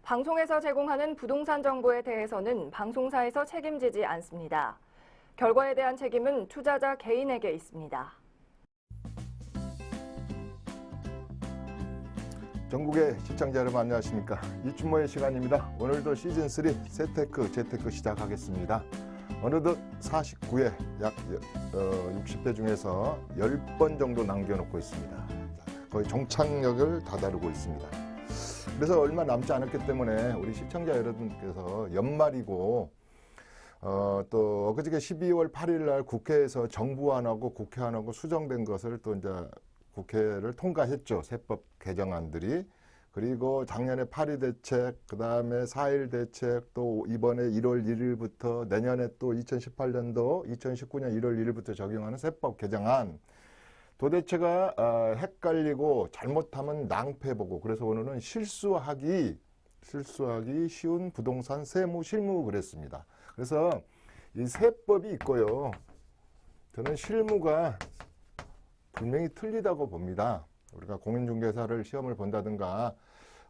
방송에서 제공하는 부동산 정보에 대해서는 방송사에서 책임지지 않습니다. 결과에 대한 책임은 투자자 개인에게 있습니다. 전국의 시청자 여러분 안녕하십니까. 이춘모의 시간입니다. 오늘도 시즌3 세테크, 재테크 시작하겠습니다. 어느덧 49회 약 60회 중에서 10번 정도 남겨놓고 있습니다. 거의 종착역을 다다르고 있습니다. 그래서 얼마 남지 않았기 때문에 우리 시청자 여러분께서 연말이고 또 엊그저께 12월 8일 날 국회에서 정부안하고 국회안하고 수정된 것을 또 이제 국회를 통과했죠. 세법 개정안들이. 그리고 작년에 8.2 대책, 그 다음에 4.1 대책, 또 이번에 1월 1일부터 내년에 또 2018년도 2019년 1월 1일부터 적용하는 세법 개정안. 도대체가 헷갈리고 잘못하면 낭패보고, 그래서 오늘은 실수하기 쉬운 부동산 세무 실무 그랬습니다. 그래서 이 세법이 있고요. 저는 실무가 분명히 틀리다고 봅니다. 우리가 공인중개사를 시험을 본다든가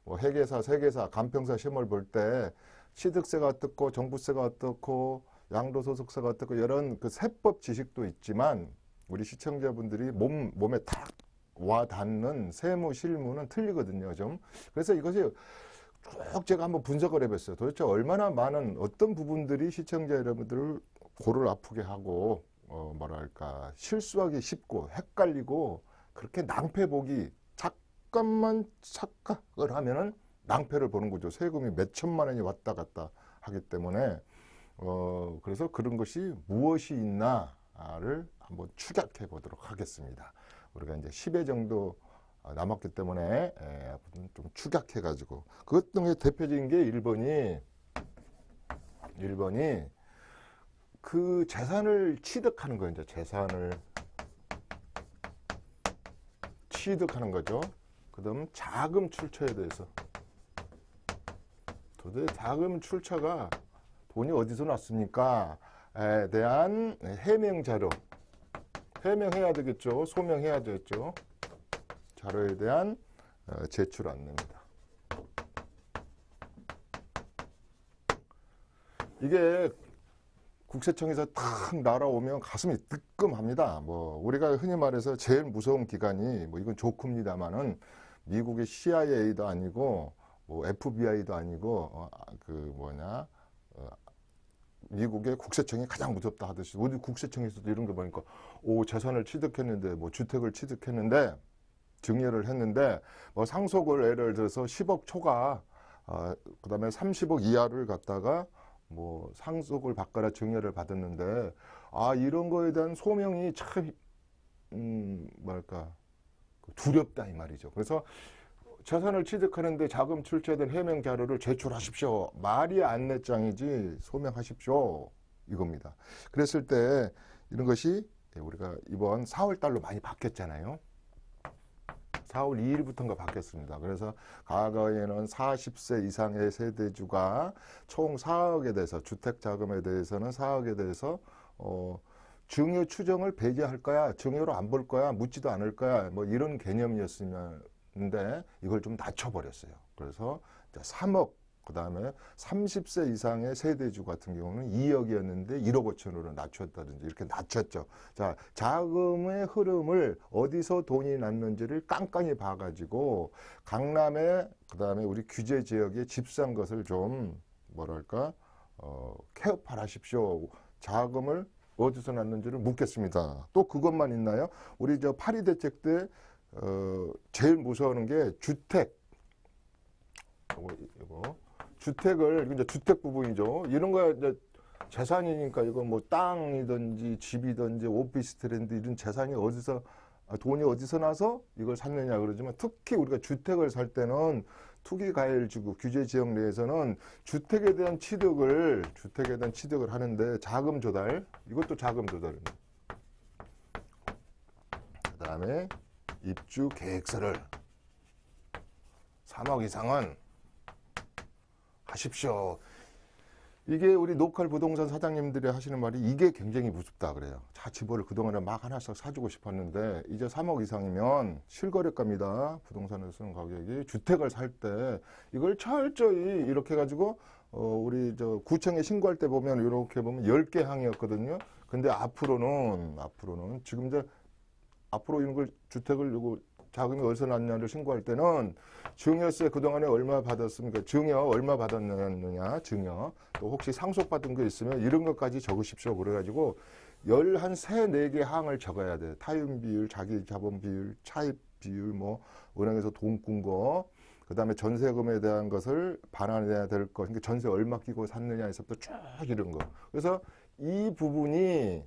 뭐 회계사, 세계사, 간평사 시험을 볼 때 취득세가 어떻고 종부세가 어떻고 양도소득세가 어떻고 이런 그 세법 지식도 있지만 우리 시청자분들이 몸에 탁 와닿는 세무 실무는 틀리거든요. 좀. 그래서 이것이 쭉 제가 한번 분석을 해봤어요. 도대체 얼마나 많은 어떤 부분들이 시청자 여러분들을 골을 아프게 하고 뭐랄까 실수하기 쉽고 헷갈리고 그렇게 낭패 보기 잠깐만 착각을 하면은 낭패를 보는 거죠. 세금이 몇 천만 원이 왔다 갔다 하기 때문에 그래서 그런 것이 무엇이 있나를 한번 추격해 보도록 하겠습니다. 우리가 이제 10회 정도 남았기 때문에 좀 추격해 가지고 그것 중에 대표적인 게 1번이 그 재산을 취득하는 거예요. 이제 재산을 취득하는 거죠. 그다음 자금 출처에 대해서 도대체 자금 출처가 돈이 어디서 났습니까?에 대한 해명 자료 해명해야 되겠죠. 소명해야 되겠죠. 자료에 대한 제출 안내입니다. 이게 국세청에서 탁 날아오면 가슴이 뜨끔합니다. 뭐 우리가 흔히 말해서 제일 무서운 기관이 뭐 이건 조크입니다만은 미국의 CIA도 아니고 뭐 FBI도 아니고 미국의 국세청이 가장 무섭다 하듯이 우리 국세청에서도 이런 거 보니까 재산을 취득했는데 뭐 주택을 취득했는데 증여를 했는데 뭐 상속을 예를 들어서 10억 초과 그다음에 30억 이하를 갖다가 뭐 상속을 받거나 증여를 받았는데 이런 거에 대한 소명이 참 두렵다 이 말이죠. 그래서 재산을 취득하는데 자금 출처에 대한 해명 자료를 제출하십시오. 말이 안내장이지 소명하십시오. 이겁니다. 그랬을 때 이런 것이 우리가 이번 4월 달로 많이 바뀌었잖아요. 4월 2일부터인가 바뀌었습니다. 그래서 과거에는 40세 이상의 세대주가 총 4억에 대해서 주택자금에 대해서는 4억에 대해서 증여 추정을 배제할 거야, 증여로 안 볼 거야, 묻지도 않을 거야, 뭐 이런 개념이었는데 이걸 좀 낮춰버렸어요. 그래서 3억, 그 다음에 30세 이상의 세대주 같은 경우는 2억이었는데 1억 5천으로 낮췄다든지 이렇게 낮췄죠. 자, 자금의 흐름을 어디서 돈이 났는지를 깐깐히 봐가지고 강남에 그 다음에 우리 규제 지역에 집 산 것을 좀 케어팔하십시오. 자금을 어디서 났는지를 묻겠습니다. 또 그것만 있나요? 우리 8.2 대책 때 제일 무서워하는 게 주택. 이거. 주택을, 이제 주택 부분이죠. 이런 거 이제 재산이니까 이거 뭐 땅이든지 집이든지 오피스텔인데 이런 재산이 어디서, 돈이 어디서 나서 이걸 샀느냐 그러지만 특히 우리가 주택을 살 때는 투기과열지구 규제 지역 내에서는 주택에 대한 취득을 하는데 자금 조달, 이것도 자금 조달입니다. 그 다음에 입주 계획서를 3억 이상은 하십시오. 이게 우리 로컬 부동산 사장님들이 하시는 말이 이게 굉장히 무섭다 그래요. 자, 집을 그동안에 막 하나씩 사주고 싶었는데 이제 3억 이상이면 실거래가입니다. 부동산을 쓰는 가격이 주택을 살 때 이걸 철저히 이렇게 해가지고 우리 저 구청에 신고할 때 보면 이렇게 보면 10개 항이었거든요. 근데 앞으로는 지금 이제 앞으로 이런 걸 주택을 요거 자금이 어디서 났냐를 신고할 때는 증여세 그동안에 얼마 받았습니까? 증여 얼마 받았느냐, 증여. 또 혹시 상속받은 거 있으면 이런 것까지 적으십시오. 그래가지고 13, 4개 항을 적어야 돼요. 타임 비율, 자기 자본 비율, 차입 비율, 뭐 은행에서 돈 꾼 거, 그 다음에 전세금에 대한 것을 반환해야 될 것, 그러니까 전세 얼마 끼고 샀느냐에서부터 쭉 이런 거. 그래서 이 부분이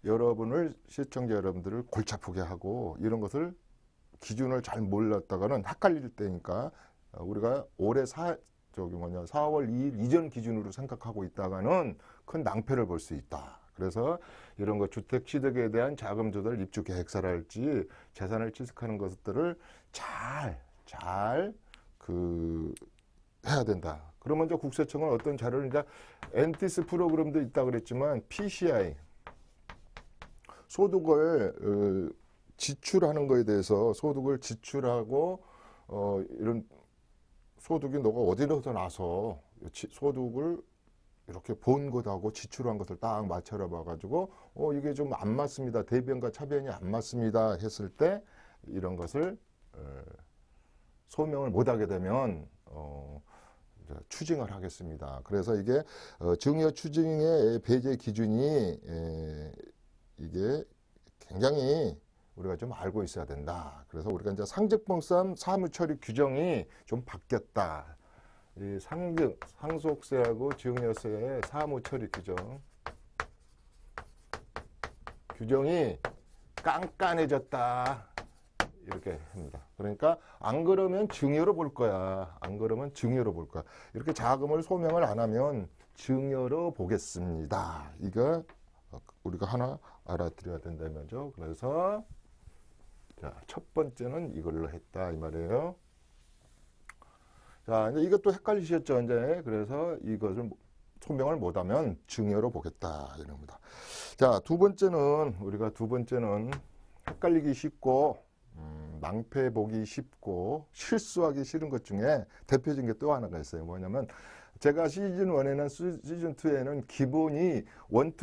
여러분을, 시청자 여러분들을 골치 아프게 하고 이런 것을 기준을 잘 몰랐다가는 헷갈릴 때니까 우리가 올해 4월 2일 이전 기준으로 생각하고 있다가는 큰 낭패를 볼 수 있다. 그래서 이런 거 주택 취득에 대한 자금 조달, 입주 계획서랄지 재산을 취득하는 것들을 잘 해야 된다. 그러면 이제 국세청은 어떤 자료를 이제 엔티스 프로그램도 있다 그랬지만 PCI 소득을 지출하는 거에 대해서 소득을 지출하고 이런 소득이 너가 어디로서 나서 소득을 이렇게 본 것하고 지출한 것을 딱 맞춰라 봐가지고 이게 좀 안 맞습니다. 대변과 차변이 안 맞습니다 했을 때 이런 것을 소명을 못하게 되면 추징을 하겠습니다. 그래서 이게 증여 추징의 배제 기준이 이게 굉장히 우리가 좀 알고 있어야 된다. 그래서 우리가 이제 상적분산 사무처리 규정이 좀 바뀌었다. 이 상속세하고 증여세의 사무처리 규정이 깐깐해졌다. 이렇게 합니다. 그러니까 안 그러면 증여로 볼 거야. 안 그러면 증여로 볼 거야. 이렇게 자금을 소명을 안 하면 증여로 보겠습니다. 이거 우리가 하나 알아들여야 된다면죠. 그래서 자, 첫 번째는 이걸로 했다 이 말이에요. 자, 이제 이것도 헷갈리셨죠, 이제. 그래서 이것을 소명을 못하면 증여로 보겠다 이런 겁니다. 자, 두 번째는 헷갈리기 쉽고 낭패 보기 쉽고 실수하기 싫은 것 중에 대표적인 게 또 하나가 있어요. 뭐냐면 제가 시즌 1에는 시즌 2에는 기본이 1, 2,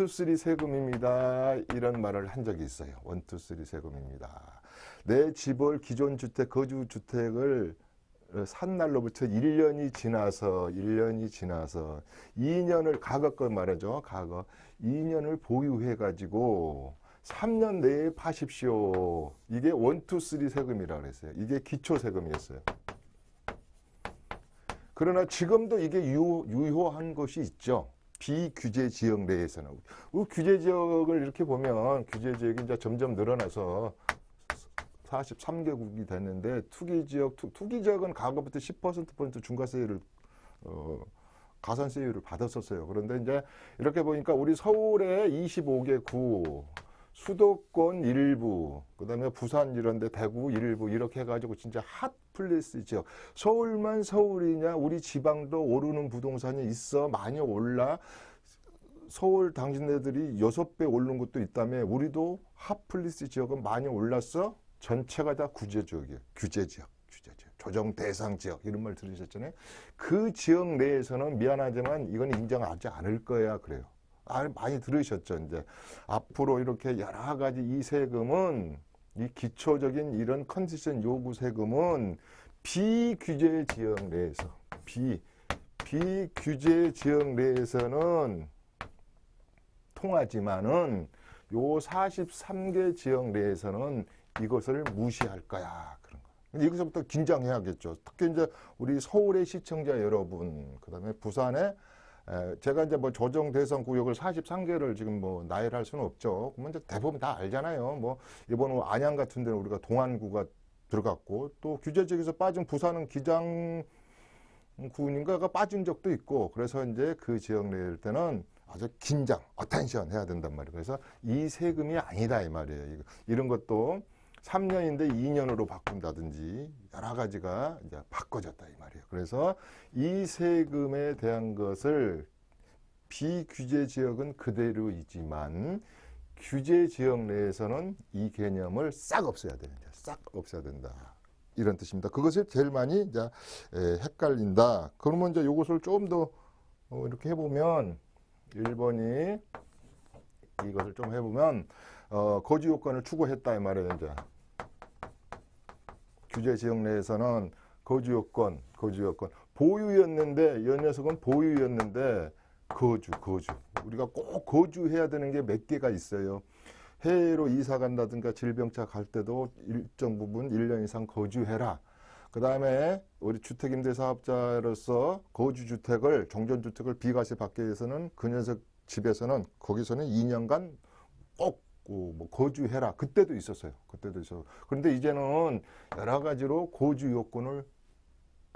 3 세금입니다. 이런 말을 한 적이 있어요. 1, 2, 3 세금입니다. 내 집을 기존 주택, 거주 주택을 산 날로부터 1년이 지나서 2년을 과거 거 말이죠. 과거 2년을 보유해 가지고 3년 내에 파십시오. 이게 1, 2, 3 세금이라고 그랬어요. 이게 기초 세금이었어요. 그러나 지금도 이게 유효한 것이 있죠. 비규제 지역 내에서는. 규제 지역을 이렇게 보면 규제 지역이 이제 점점 늘어나서 43개국이 됐는데 투기 지역은 과거부터 10% 중과세율을 가산세율을 받았었어요. 그런데 이제 이렇게 보니까 우리 서울에 25개 구, 수도권 일부, 그다음에 부산 이런데 대구 일부 이렇게 해가지고 진짜 핫 플레이스 지역. 서울만 서울이냐? 우리 지방도 오르는 부동산이 있어. 많이 올라. 서울 당신네들이 6배 오른 것도 있다며 우리도 핫 플레이스 지역은 많이 올랐어. 전체가 다 규제 지역이에요. 규제 지역. 조정 대상 지역 이런 말 들으셨잖아요. 그 지역 내에서는 미안하지만 이건 인정하지 않을 거야 그래요. 많이 들으셨죠. 이제 앞으로 이렇게 여러 가지 이 세금은 이 기초적인 이런 컨디션 요구 세금은 비규제 지역 내에서 비규제 지역 내에서는 통하지만은 요 43개 지역 내에서는 이것을 무시할 거야. 그런 거. 여기서부터 긴장해야겠죠. 특히 이제 우리 서울의 시청자 여러분, 그다음에 부산에 제가 이제 뭐 조정 대상 구역을 43개를 지금 뭐 나열할 수는 없죠. 그러면 이제 대부분 다 알잖아요. 뭐 이번 안양 같은 데는 우리가 동안구가 들어갔고 또 규제 지역에서 빠진 부산은 기장군인가가 빠진 적도 있고 그래서 이제 그 지역 낼 때는 아주 긴장, 어텐션 해야 된단 말이에요. 그래서 이 세금이 아니다 이 말이에요. 이런 것도 3년인데 2년으로 바꾼다든지 여러 가지가 이제 바꿔졌다 이 말이에요. 그래서 이 세금에 대한 것을 비규제 지역은 그대로이지만 규제 지역 내에서는 이 개념을 싹 없애야 되는데 싹 없애야 된다. 이런 뜻입니다. 그것을 제일 많이 이제 헷갈린다. 그러면 이제 이것을 좀 더 이렇게 해보면 1번이 이것을 좀 해보면 거주 요건을 추구했다 이 말이에요. 이제 규제 지역 내에서는 거주 요건 보유였는데 이 녀석은 보유였는데 거주 우리가 꼭 거주해야 되는 게 몇 개가 있어요. 해외로 이사 간다든가 질병차 갈 때도 일정 부분 1년 이상 거주해라. 그 다음에 우리 주택임대사업자로서 거주주택을 종전주택을 비과세 받기 위해서는 그 녀석 집에서는 거기서는 2년간 꼭 뭐 거주해라. 그때도 있었어요. 그때도 있어. 그런데 이제는 여러 가지로 거주 요건을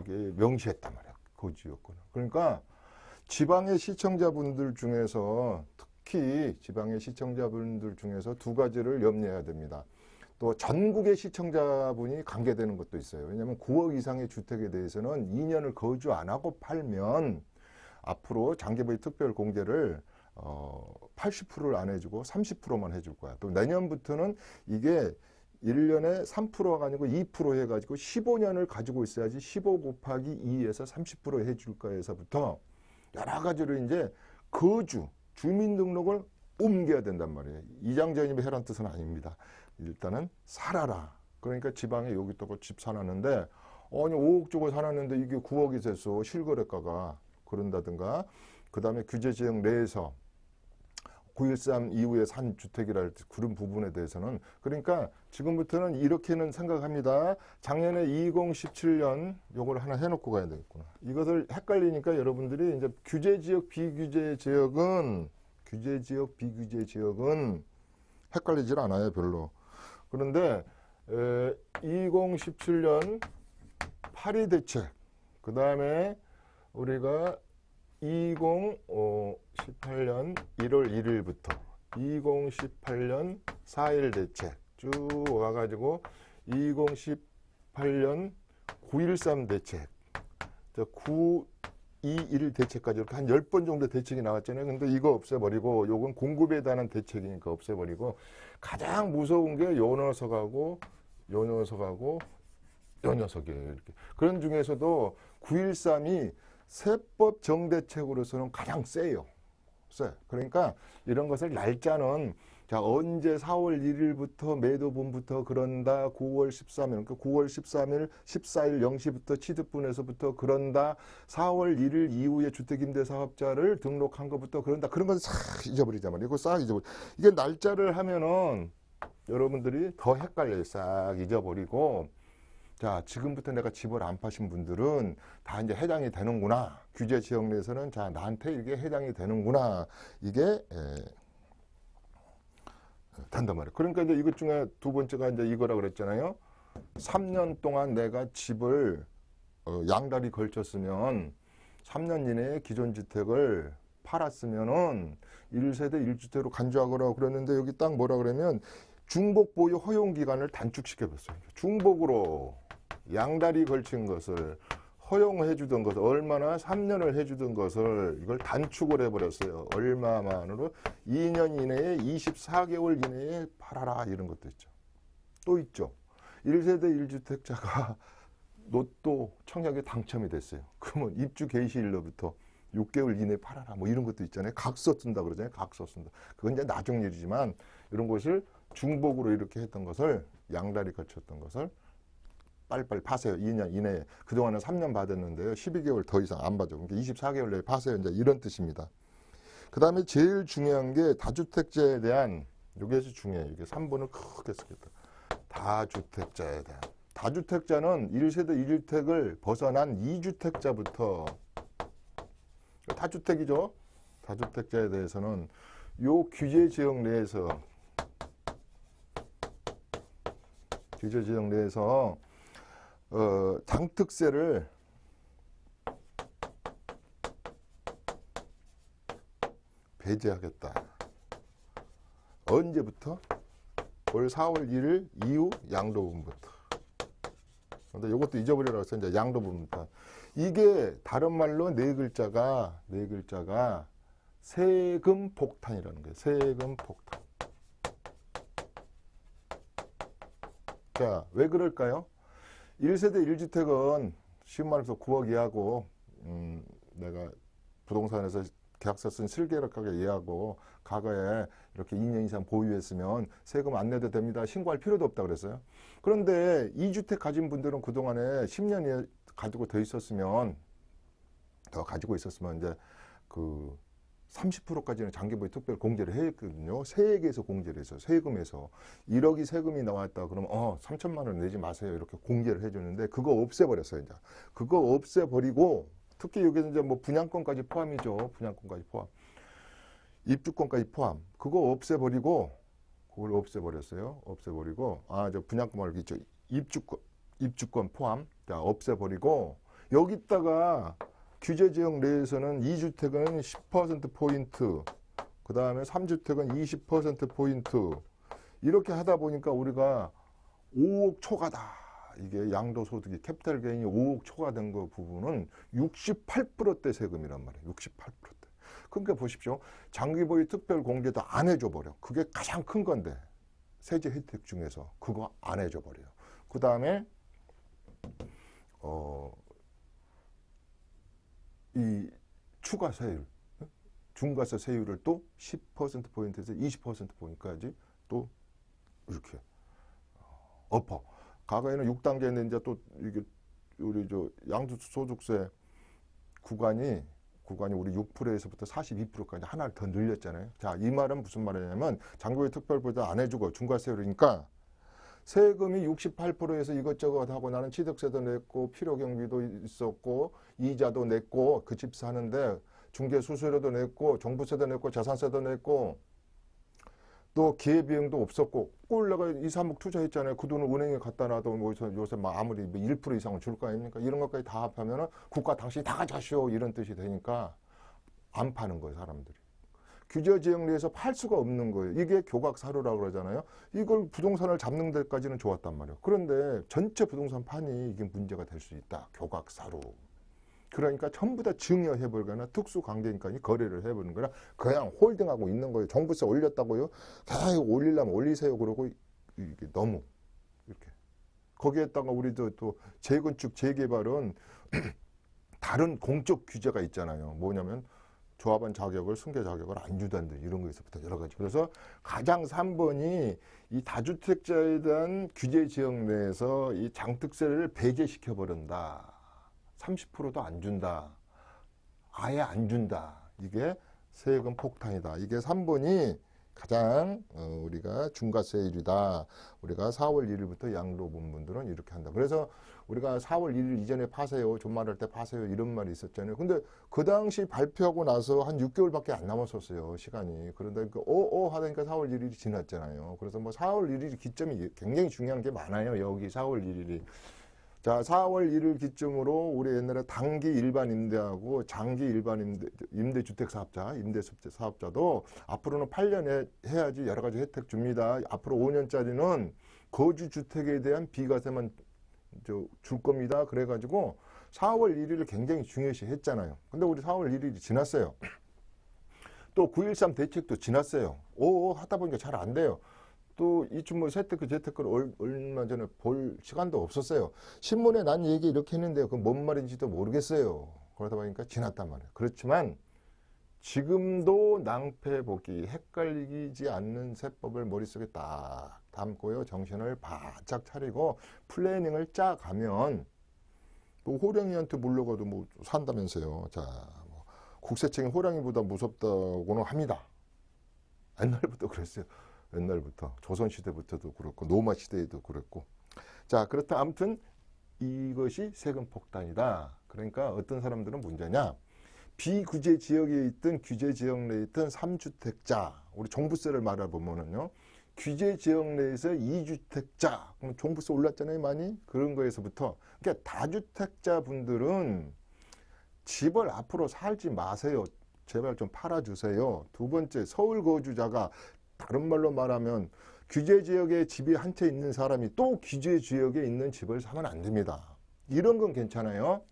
이게 명시했단 말이야. 거주 요건을. 그러니까 지방의 시청자분들 중에서 특히 지방의 시청자분들 중에서 두 가지를 염려해야 됩니다. 또 전국의 시청자분이 관계되는 것도 있어요. 왜냐하면 9억 이상의 주택에 대해서는 2년을 거주 안 하고 팔면 앞으로 장기부의 특별 공제를 80%를 안 해주고 30%만 해줄 거야. 또 내년부터는 이게 1년에 3%가 아니고 2% 해가지고 15년을 가지고 있어야지 15 곱하기 2에서 30% 해줄 거에서부터 여러 가지로 이제 거주, 주민등록을 옮겨야 된단 말이에요. 이장전입이 해란 뜻은 아닙니다. 일단은 살아라. 그러니까 지방에 여기 또 집 사놨는데 아니 5억 주고 사놨는데 이게 9억이 됐어. 실거래가가. 그런다든가 그 다음에 규제지역 내에서 9.13 이후에 산 주택이랄지 그런 부분에 대해서는 그러니까 지금부터는 이렇게는 생각합니다. 작년에 2017년 요걸 하나 해놓고 가야 되겠구나. 이것을 헷갈리니까 여러분들이 이제 규제지역 비규제 지역은 규제지역 비규제 지역은 헷갈리질 않아요 별로. 그런데 2017년 8.2 대책 그 다음에 우리가 2018년 1월 1일부터 2018년 4.1 대책 쭉 와가지고 2018년 9.13 대책 9.21 대책까지 이렇게 한 10번 정도 대책이 나왔잖아요. 근데 이거 없애버리고 요건 공급에 대한 대책이니까 없애버리고 가장 무서운 게 요 녀석하고 요 녀석하고 요 녀석이에요. 이렇게. 그런 중에서도 9.13이 세법 정대책으로서는 가장 세요. 세. 그러니까 이런 것을 날짜는 자 언제 4월 1일부터 매도분부터 그런다 9월 13일 그러니까 9월 13일 14일 0시부터 취득분에서부터 그런다 4월 1일 이후에 주택임대사업자를 등록한 것부터 그런다 그런 것을 싹 잊어버리자 말이에요. 이거 싹 잊어버려. 이게 날짜를 하면은 여러분들이 더 헷갈려요. 싹 잊어버리고 자, 지금부터 내가 집을 안 파신 분들은 다 이제 해당이 되는구나. 규제 지역 내에서는 자, 나한테 이게 해당이 되는구나. 이게 된단 말이에요. 그러니까 이제 이것 중에 두 번째가 이제 이거라 그랬잖아요. 3년 동안 내가 집을 양다리 걸쳤으면 3년 이내에 기존 주택을 팔았으면은 1세대 1주택으로 간주하거나 그랬는데 여기 딱 뭐라 그러면 중복 보유 허용 기간을 단축시켜봤어요. 중복으로 양다리 걸친 것을 허용해 주던 것을 얼마나 3년을 해주던 것을 이걸 단축을 해버렸어요. 얼마만으로 2년 이내에 24개월 이내에 팔아라 이런 것도 있죠. 또 있죠. 1세대 1주택자가 로또 청약에 당첨이 됐어요. 그러면 입주 개시일로부터 6개월 이내에 팔아라 뭐 이런 것도 있잖아요. 각서 쓴다 그러잖아요. 각서 쓴다. 그건 이제 나중 일이지만 이런 것을 중복으로 이렇게 했던 것을 양다리 걸쳤던 것을 빨리빨리 파세요. 2년 이내에. 그동안은 3년 받았는데요. 12개월 더 이상 안 받죠. 그러니까 24개월 내에 파세요. 이제 이런 뜻입니다. 그 다음에 제일 중요한 게 다주택자에 대한 이게 중요해요. 이게 3번을 크게 쓰겠다. 다주택자에 대한. 다주택자는 1세대 1주택을 벗어난 2주택자부터 다주택이죠. 다주택자에 대해서는 요 규제 지역 내에서 장특세를 배제하겠다. 언제부터? 올 4월 1일 이후 양도분부터. 근데 이것도 잊어버리라고 해서 이제 양도분부터. 이게 다른 말로 네 글자가 세금 폭탄이라는 거예요. 세금 폭탄. 자, 왜 그럴까요? 1세대 1주택은 쉬운 말해서 9억 이하고 내가 부동산에서 계약서 쓴 실계약하게 이해하고 과거에 이렇게 2년 이상 보유했으면 세금 안 내도 됩니다. 신고할 필요도 없다 그랬어요. 그런데 2주택 가진 분들은 그동안에 10년 가지고 가지고 있었으면 이제 그 30%까지는 장기보유 특별 공제를 했거든요. 세액에서 공제를 했어요. 세금에서 1억이 세금이 나왔다 그러면 3천만 원 내지 마세요. 이렇게 공제를 해주는데 그거 없애버렸어요. 이제 그거 없애버리고 특히 여기서 이제 뭐 분양권까지 포함이죠. 분양권까지 포함, 입주권까지 포함. 그거 없애버리고 그걸 없애버렸어요. 없애버리고 저 분양권 말고 있죠. 입주권 포함. 자, 없애버리고 여기다가 규제지역 내에서는 2주택은 10%포인트, 그 다음에 3주택은 20%포인트 이렇게 하다 보니까 우리가 5억 초과다. 이게 양도소득이 캐피탈 게인이 5억 초과된 거 부분은 68%대 세금이란 말이에요. 68%대. 그러니까 보십시오. 장기보유 특별 공제도 안 해줘버려. 그게 가장 큰 건데 세제 혜택 중에서 그거 안 해줘버려요. 그 다음에 이 추가 세율, 중과세 세율을 또 10%포인트에서 20%포인트까지 또 이렇게 엎어. 과거에는 6단계인데 이제 또 이게 우리 양도소득세 구간이 우리 6%에서부터 42%까지 하나를 더 늘렸잖아요. 자, 이 말은 무슨 말이냐면 장기보유 특별보다 안 해주고 중과세율이니까 세금이 68%에서 이것저것 하고 나는 취득세도 냈고 필요경비도 있었고 이자도 냈고 그 집 사는데 중개수수료도 냈고 종부세도 냈고 자산세도 냈고 또 기회비용도 없었고 꼴 내가 2, 3억 투자했잖아요. 그 돈을 은행에 갖다 놔도 뭐 요새 막 아무리 1% 이상은 줄 거 아닙니까? 이런 것까지 다 합하면은 국가 당신이 다 가져가시오 이런 뜻이 되니까 안 파는 거예요, 사람들이. 규제지역 내에서 팔 수가 없는 거예요. 이게 교각사루라고 그러잖아요. 이걸 부동산을 잡는 데까지는 좋았단 말이에요. 그런데 전체 부동산 판이 이게 문제가 될 수 있다. 교각사루. 그러니까 전부 다 증여해버리거나 특수관계인과 거래를 해버리는 거라 그냥 홀딩하고 있는 거예요. 종부세 올렸다고요? 계속 올리려면 올리세요. 그러고 이게 너무 이렇게. 거기에다가 우리도 또 재건축, 재개발은 다른 공적 규제가 있잖아요. 뭐냐면 조합원 자격을, 승계 자격을 안 주다는 등 이런 거에서부터 여러 가지. 그래서 가장 3번이 이 다주택자에 대한 규제 지역 내에서 이 장특세를 배제시켜 버린다. 30%도 안 준다. 아예 안 준다. 이게 세금 폭탄이다. 이게 3번이 가장 우리가 중과세율이다. 우리가 4월 1일부터 양도분 분들은 이렇게 한다. 그래서 우리가 4월 1일 이전에 파세요. 존말할 때 파세요. 이런 말이 있었잖아요. 근데 그 당시 발표하고 나서 한 6개월밖에 안 남았었어요. 시간이. 그런데 하다니까 4월 1일이 지났잖아요. 그래서 뭐 4월 1일이 기점이 굉장히 중요한 게 많아요. 여기 4월 1일이. 자, 4월 1일 기점으로 우리 옛날에 단기 일반 임대하고 장기 일반 임대주택 사업자, 임대주택 사업자도 앞으로는 8년 해야지 여러 가지 혜택 줍니다. 앞으로 5년짜리는 거주주택에 대한 비과세만 줄 겁니다. 그래가지고 4월 1일을 굉장히 중요시 했잖아요. 근데 우리 4월 1일이 지났어요. 또 9.13 대책도 지났어요. 하다 보니까 잘 안 돼요. 또 이춘모 재테크 재테크를 얼마 전에 볼 시간도 없었어요. 신문에 난 얘기 이렇게 했는데요. 그건 뭔 말인지도 모르겠어요. 그러다 보니까 지났단 말이에요. 그렇지만 지금도 낭패보기, 헷갈리지 않는 세법을 머릿속에 딱 담고요. 정신을 바짝 차리고 플래닝을 짜가면 뭐 호랑이한테 물려가도 뭐 산다면서요. 자, 뭐 국세청이 호랑이보다 무섭다고는 합니다. 옛날부터 그랬어요. 옛날부터 조선시대부터도 그렇고 노마시대에도 그랬고. 자, 그렇다. 아무튼 이것이 세금 폭탄이다. 그러니까 어떤 사람들은 문제냐, 비규제 지역에 있든 규제 지역 내에 있든 3주택자, 우리 종부세를 말해보면은요, 규제 지역 내에서 2주택자, 그럼 종부세 올랐잖아요 많이. 그런 거에서부터, 그러니까 다주택자 분들은 집을 앞으로 살지 마세요. 제발 좀 팔아주세요. 두 번째, 서울 거주자가 다른 말로 말하면 규제 지역에 집이 한 채 있는 사람이 또 규제 지역에 있는 집을 사면 안 됩니다. 이런 건 괜찮아요.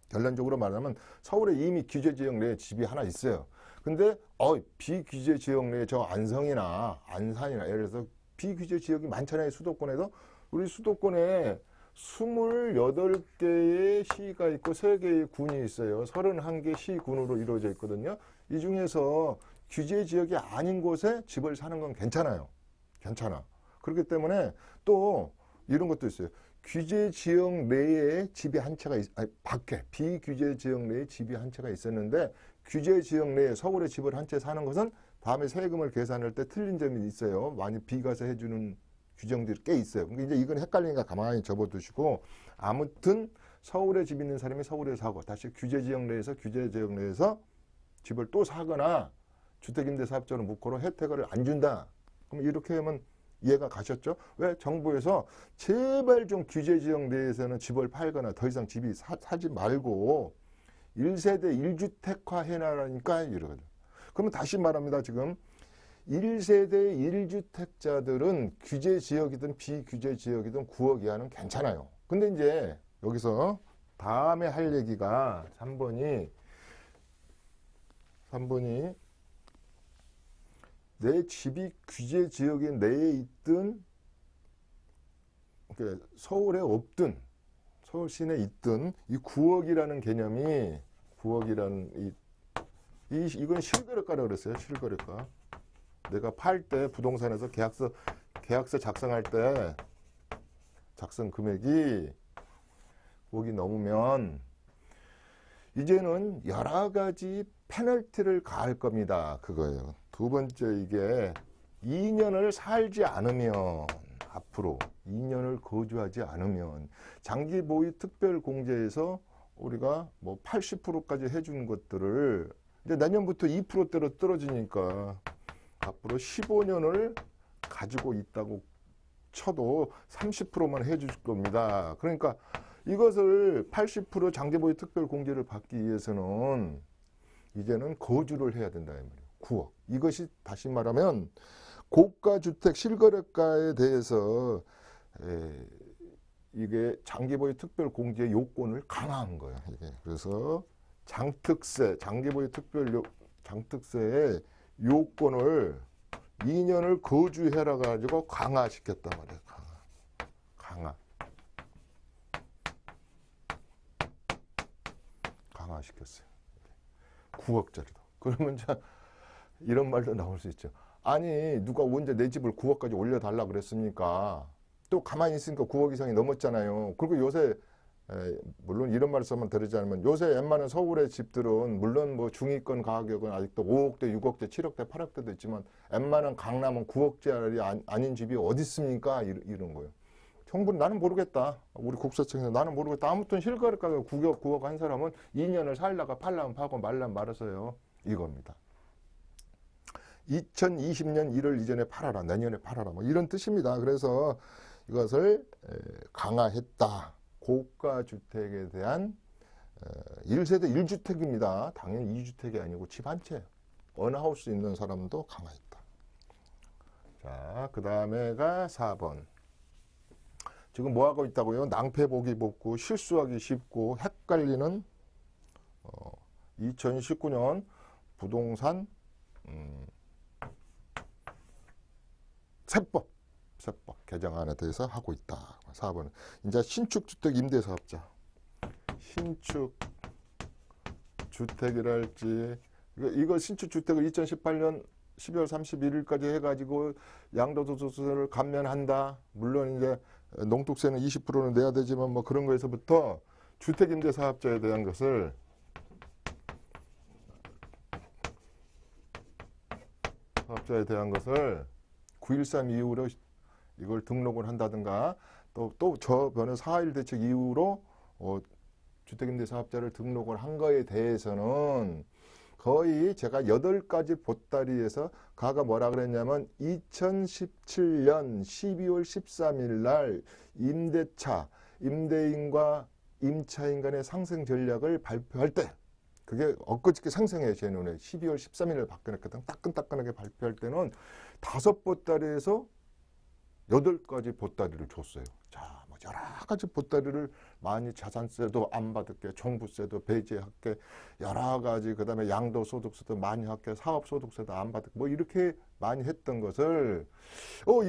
결론적으로 말하면 서울에 이미 규제 지역 내에 집이 하나 있어요. 근데 비규제 지역 내에 저 안성이나 안산이나 예를 들어서 비규제 지역이 많잖아요. 수도권에도. 우리 수도권에 28개의 시가 있고 3개의 군이 있어요. 31개 시군으로 이루어져 있거든요. 이 중에서 규제 지역이 아닌 곳에 집을 사는 건 괜찮아요. 괜찮아. 그렇기 때문에 또 이런 것도 있어요. 규제 지역 내에 집이 한 채가 밖에 비규제 지역 내에 집이 한 채가 있었는데 규제 지역 내에 서울에 집을 한 채 사는 것은 다음에 세금을 계산할 때 틀린 점이 있어요. 많이 비과세 해주는 규정들이 꽤 있어요. 근데 이제 이건 헷갈리니까 가만히 접어두시고 아무튼 서울에 집 있는 사람이 서울에 사고 다시 규제 지역 내에서 규제 지역 내에서 집을 또 사거나 주택임대사업자로 묶어로 혜택을 안 준다. 그럼 이렇게 하면 이해가 가셨죠? 왜 정부에서 제발 좀 규제 지역 내에서는 집을 팔거나 더 이상 집이 사지 말고 1세대 1주택화 해놔라니까 이러거든. 그러면 다시 말합니다. 지금 1세대 1주택자들은 규제 지역이든 비규제 지역이든 9억 이하는 괜찮아요. 근데 이제 여기서 다음에 할 얘기가 3번이 내 집이 규제 지역에 내에 있든 서울에 없든 서울 시내에 있든 이 9억이라는 개념이 9억이라는 이건 실거래가라고 그랬어요. 실거래가. 내가 팔 때 부동산에서 계약서 작성할 때 작성 금액이 9억이 넘으면 이제는 여러 가지 페널티를 가할 겁니다. 그거예요. 두 번째 이게 2년을 살지 않으면 앞으로 2년을 거주하지 않으면 장기 보유 특별 공제에서 우리가 뭐 80%까지 해준 것들을 이제 내년부터 2%대로 떨어지니까 앞으로 15년을 가지고 있다고 쳐도 30%만 해줄 겁니다. 그러니까 이것을 80% 장기 보유 특별 공제를 받기 위해서는 이제는 거주를 해야 된다 이 말이에요. 9억. 이것이 다시 말하면 고가주택 실거래가에 대해서 이게 장기보유 특별공제 요건을 강화한 거예요. 이게. 그래서 장특세, 장기보유 장특세의 요건을 2년을 거주해라 가지고 강화시켰단 말이에요. 강화시켰어요. 9억짜리도. 그러면 이런 말도 나올 수 있죠. 아니 누가 언제 내 집을 9억까지 올려달라 그랬습니까? 또 가만히 있으니까 9억 이상이 넘었잖아요. 그리고 요새 물론 이런 말씀만 드리지 않으면 요새 웬만한 서울의 집들은 물론 뭐 중위권 가격은 아직도 5억대, 6억대, 7억대, 8억대도 있지만 웬만한 강남은 9억짜리 아닌 집이 어디 있습니까? 이런 거예요. 정부는 나는 모르겠다. 우리 국세청에서 나는 모르겠다. 아무튼 실거래가가 9억 한 사람은 2년을 살다가 팔라면 파고 말라면 말았어요. 이겁니다. 2020년 1월 이전에 팔아라. 내년에 팔아라. 뭐 이런 뜻입니다. 그래서 이것을 강화했다. 고가주택에 대한 1세대 1주택입니다. 당연히 2주택이 아니고 집 한 채. 언하우스 있는 사람도 강화했다. 자, 그 다음에가 4번. 지금 뭐 하고 있다고요? 낭패 보기 쉽고 실수하기 쉽고 헷갈리는 2019년 부동산 세법 개정안에 대해서 하고 있다. 4번은 이제 신축주택 임대사업자 신축주택이랄지 이거 신축주택을 2018년 12월 31일까지 해가지고 양도소득세를 감면한다. 물론 이제 농특세는 20%는 내야 되지만 뭐 그런 거에서부터 주택임대사업자에 대한 것을 사업자에 대한 것을 9.13 이후로 이걸 등록을 한다든가 또 저 변호 4.1 대책 이후로 주택임대사업자를 등록을 한 거에 대해서는 거의 제가 8가지 보따리에서 가가 뭐라 그랬냐면 2017년 12월 13일 날 임대차, 임대인과 임차인 간의 상생 전략을 발표할 때 그게 엊그저께 상생해요. 제 눈에 12월 13일을 바꿔놨거든. 따끈따끈하게 발표할 때는 5보따리에서 8가지 보따리를 줬어요. 자, 뭐 여러 가지 보따리를 많이 자산세도 안 받을게, 종부세도 배제할게, 여러 가지, 그 다음에 양도소득세도 많이 할게, 사업소득세도 안 받을게, 뭐 이렇게 많이 했던 것을,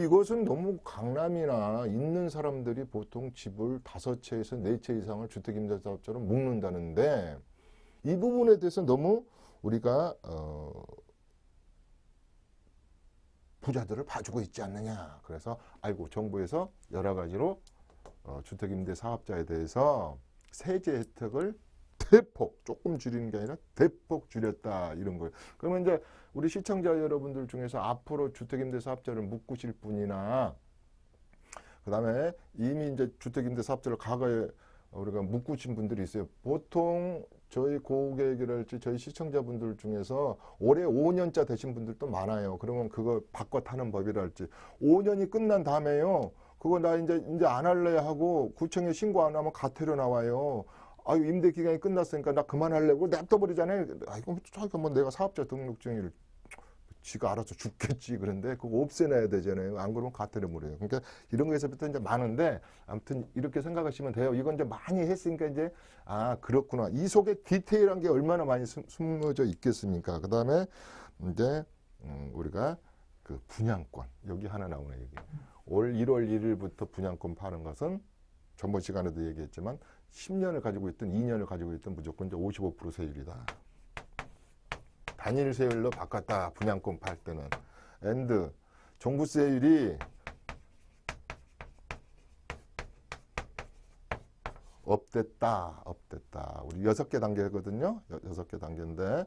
이것은 너무 강남이나 있는 사람들이 보통 집을 5채에서 4채 이상을 주택임대사업자로 묶는다는데, 이 부분에 대해서 너무 우리가, 부자들을 봐주고 있지 않느냐. 그래서 아이고 정부에서 여러 가지로 주택임대 사업자에 대해서 세제 혜택을 대폭, 조금 줄이는 게 아니라 대폭 줄였다, 이런 거예요. 그러면 이제 우리 시청자 여러분들 중에서 앞으로 주택임대 사업자를 묶으실 분이나, 그 다음에 이미 이제 주택임대 사업자를 과거에 우리가 묶으신 분들이 있어요. 보통 저희 고객이랄지 저희 시청자분들 중에서 올해 5년차 되신 분들도 많아요. 그러면 그거 바꿔 타는 법이랄지, 5년이 끝난 다음에요, 그거 나 이제 안 할래 하고 구청에 신고 안 하면 가태료 나와요. 아유, 임대 기간이 끝났으니까 나 그만하려고 냅둬버리잖아요. 아이고, 뭐 내가 사업자 등록증을 지가 알아서 죽겠지. 그런데 그거 없애놔야 되잖아요. 안 그러면 가태료 물어요. 그러니까 이런 거에서부터 이제 많은데, 아무튼 이렇게 생각하시면 돼요. 이건 이제 많이 했으니까 이제, 그렇구나. 이 속에 디테일한 게 얼마나 많이 숨어져 있겠습니까? 그 다음에 이제 우리가 그 분양권, 여기 하나 나오네. 여기 올 1월 1일부터 분양권 파는 것은 전번 시간에도 얘기했지만 10년을 가지고 있든 2년을 가지고 있든 무조건 이제 55% 세율이다. 단일 세율로 바꿨다, 분양권 팔 때는. 앤드 종부세율이 업됐다. 우리 6개 단계거든요. 6개 단계인데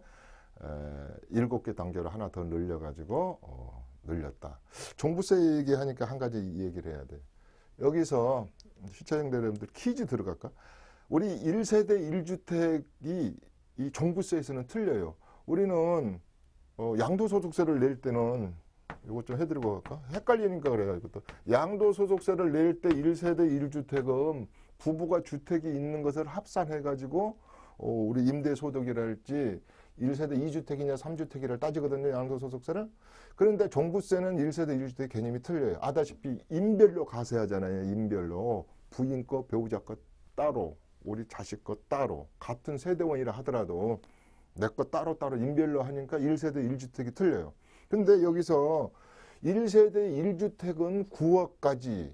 7개 단계로 하나 더 늘려가지고 늘렸다. 종부세 얘기하니까 한 가지 얘기를 해야 돼. 여기서 시청자 여러분들 퀴즈 들어갈까? 우리 1세대 1주택이 이 종부세에서는 틀려요. 우리는 양도소득세를 낼 때는, 이것 좀 해드리고 갈까? 헷갈리니까 그래요. 이것도 양도소득세를 낼 때 1세대 1주택은 부부가 주택이 있는 것을 합산해가지고 우리 임대소득이랄지 1세대 2주택이냐 3주택이를 따지거든요, 양도소득세를. 그런데 종부세는 1세대 1주택 개념이 틀려요. 아다시피 인별로 가세하잖아요. 인별로. 부인 거, 배우자 거 따로, 우리 자식 거 따로, 같은 세대원이라 하더라도 내 거 따로따로 인별로 하니까 1세대 1주택이 틀려요. 근데 여기서 1세대 1주택은 9억까지,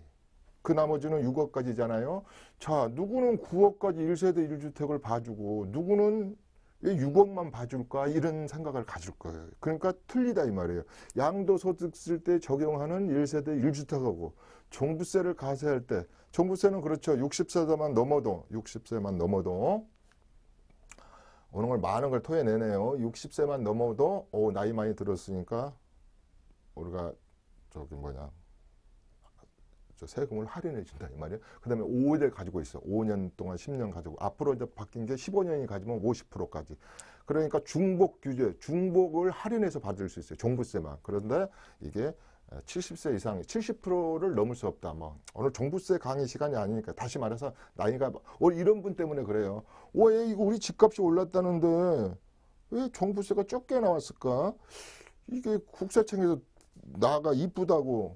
그 나머지는 6억까지잖아요. 자, 누구는 9억까지 1세대 1주택을 봐주고 누구는 왜 6억만 봐줄까, 이런 생각을 가질 거예요. 그러니까 틀리다 이 말이에요. 양도소득 쓸 때 적용하는 1세대 1주택하고 종부세를 가세할 때, 종부세는 그렇죠. 60세만 넘어도 오는 걸 많은 걸 토해내네요. 60세만 넘어도 나이 많이 들었으니까 우리가 세금을 할인해 준다 이 말이에요. 그 다음에 5를 가지고 있어. 5년 동안 10년 가지고, 앞으로 이제 바뀐 게 15년이 가지면 50%까지. 그러니까 중복 규제, 중복을 할인해서 받을 수 있어요. 종부세만. 그런데 이게 70세 이상, 70%를 넘을 수 없다. 오늘 종부세 강의 시간이 아니니까 다시 말해서 나이가 이런 분 때문에 그래요. 왜 이거 우리 집값이 올랐다는데 왜 종부세가 적게 나왔을까? 이게 국세청에서 나가 이쁘다고